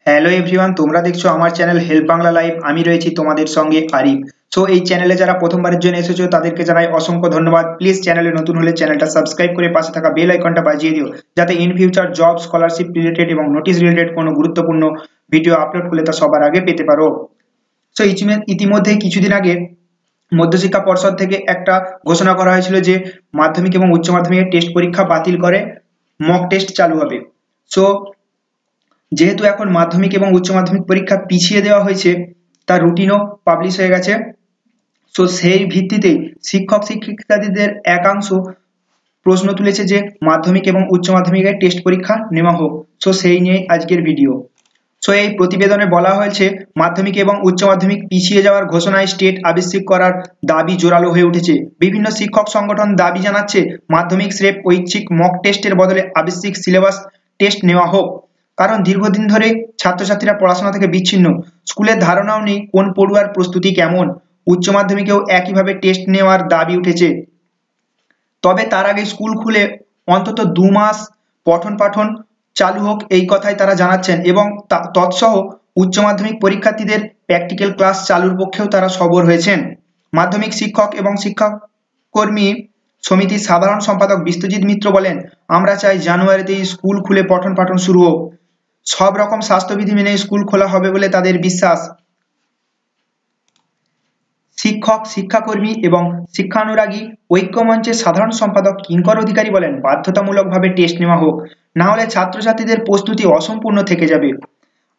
Hello everyone, তোমরা দেখছো আমার চ্যানেল হেল্প বাংলা লাইভ। আমি রয়েছি তোমাদের সঙ্গে আরিফ। সো এই চ্যানেলে যারা প্রথমবারের জন্য এসেছো তাদেরকে জানাই অসংখ্য ধন্যবাদ। প্লিজ চ্যানেলে নতুন হলে চ্যানেলটা সাবস্ক্রাইব করে পাশে থাকা বেল আইকনটা বাজিয়ে দিও, যাতে in future job, scholarship related এবং নোটিশ রিলেটেড কোনো গুরুত্বপূর্ণ ভিডিও আপলোড করলে তা সবার আগে পেতে পারো। সো ইতিমধ্যে কিছুদিন আগে মধ্যশিক্ষা পর্ষদ থেকে একটা ঘোষণা করা হয়েছিল যে মাধ্যমিক এবং উচ্চ মাধ্যমিকের টেস্ট পরীক্ষা বাতিল করে মক টেস্ট চালু হবে। সো যেহেতু এখন মাধ্যমিক এবং উচ্চ মাধ্যমিক পরীক্ষা পিছিয়ে দেওয়া হয়েছে, তার রুটিনও পাবলিশ হয়ে গেছে। সো সেই ভিত্তিতেই শিক্ষক শিক্ষিকাদের একাংশ প্রশ্ন তুলেছে যে মাধ্যমিক এবং উচ্চ মাধ্যমিকের টেস্ট পরীক্ষা নেওয়া হোক। সো সেই নিয়ে আজকের ভিডিও। সো এই প্রতিবেদনে বলা হয়েছে মাধ্যমিক এবং উচ্চ মাধ্যমিক পিছিয়ে যাওয়ার ঘোষণায় স্টেট আবিষ্কার করার দাবি জোরালো হয়ে উঠেছে। বিভিন্ন শিক্ষক সংগঠন দাবি জানাচ্ছে মাধ্যমিক স্রেফ ঐচ্ছিক মক টেস্টের বদলে আবশ্যিক সিলেবাস টেস্ট নেওয়া হোক। কারণ দীর্ঘদিন ধরে ছাত্রছাত্রীরা পড়াশোনা থেকে বিচ্ছিন্ন, স্কুলের ধারণাও নেই কোন পড়ুয়ার প্রস্তুতি কেমন। উচ্চ মাধ্যমিকেও একইভাবে টেস্ট নেওয়ার দাবি উঠেছে। তবে তার আগে স্কুল খুলে অন্তত 2 মাস পঠন পাঠন চালু হোক, এই কথাই তারা জানাচ্ছেন। এবং তৎসহ উচ্চ মাধ্যমিক পরীক্ষার্থীদের প্র্যাকটিক্যাল ক্লাস চালুর পক্ষেও তারা সরব হয়েছেন। মাধ্যমিক শিক্ষক এবং শিক্ষাকর্মী সমিতির সাধারণ সম্পাদক বিশ্বজিৎ মিত্র বলেন, আমরা চাই জানুয়ারিতেই স্কুল খুলে পঠন পাঠন শুরু হোক। সব রকম স্বাস্থ্যবিধি মেনে স্কুল খোলা হবে বলে তাদের বিশ্বাস। শিক্ষক, শিক্ষাকর্মী এবং শিক্ষানুরাগী ঐক্যমঞ্চের সাধারণ সম্পাদক কিঙ্কর অধিকারী বলেন, বাধ্যতামূলকভাবে টেস্ট নেওয়া হোক, না হলে ছাত্রছাত্রীদের প্রস্তুতি অসম্পূর্ণ থেকে যাবে।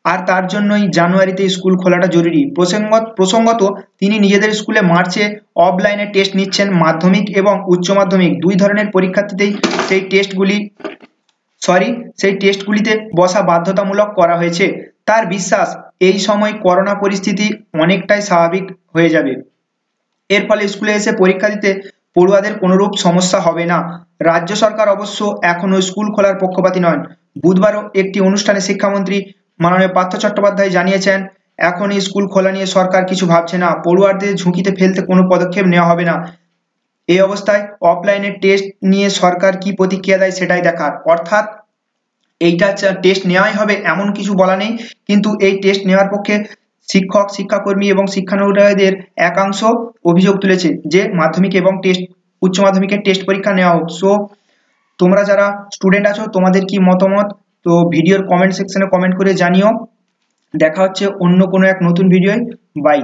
আর তার জন্যই জানুয়ারিতে স্কুল খোলাটা জরুরি। প্রসঙ্গত তিনি নিজেদের স্কুলে মার্চে অফলাইনে টেস্ট নিচ্ছেন। মাধ্যমিক এবং উচ্চ মাধ্যমিক দুই ধরনের পরীক্ষার্থীতেই সেই টেস্টগুলিতে বসা বাধ্যতামূলক করা হয়েছে। তার বিশ্বাস এই সময় করোনা পরিস্থিতি অনেকটাই স্বাভাবিক হয়ে যাবে। এর ফলে স্কুলে এসে পরীক্ষা দিতে পড়ুয়াদের কোনোরূপ সমস্যা হবে না। রাজ্য সরকার অবশ্য এখনো স্কুল খোলার পক্ষপাতী নয়। বুধবারও একটি অনুষ্ঠানে শিক্ষামন্ত্রী মাননীয় পার্থ চট্টোপাধ্যায় জানিয়েছেন, এখন এই স্কুল খোলা নিয়ে সরকার কিছু ভাবছে না, পড়ুয়াদের ঝুঁকিতে ফেলতে কোনো পদক্ষেপ নেওয়া হবে না। এই অবস্থায় অফলাইনে টেস্ট নিয়ে সরকার কি প্রতিক্রিয়া দেয় সেটাই দেখার। অর্থাৎ এইটা টেস্ট নেওয়াই হবে এমন কিছু বলা নেই, কিন্তু এই টেস্ট নেওয়ার পক্ষে শিক্ষক, শিক্ষাকর্মী এবং শিক্ষানুরাগীদের একাংশ অভিযোগ তুলেছে যে মাধ্যমিক এবং উচ্চ মাধ্যমিকের টেস্ট পরীক্ষা নেওয়া হোক। সো তোমরা যারা স্টুডেন্ট আছো তোমাদের কি মতামত, তো ভিডিওর কমেন্ট সেকশনে কমেন্ট করে জানিও। দেখা হচ্ছে অন্য কোনো এক নতুন ভিডিওয়। বাই।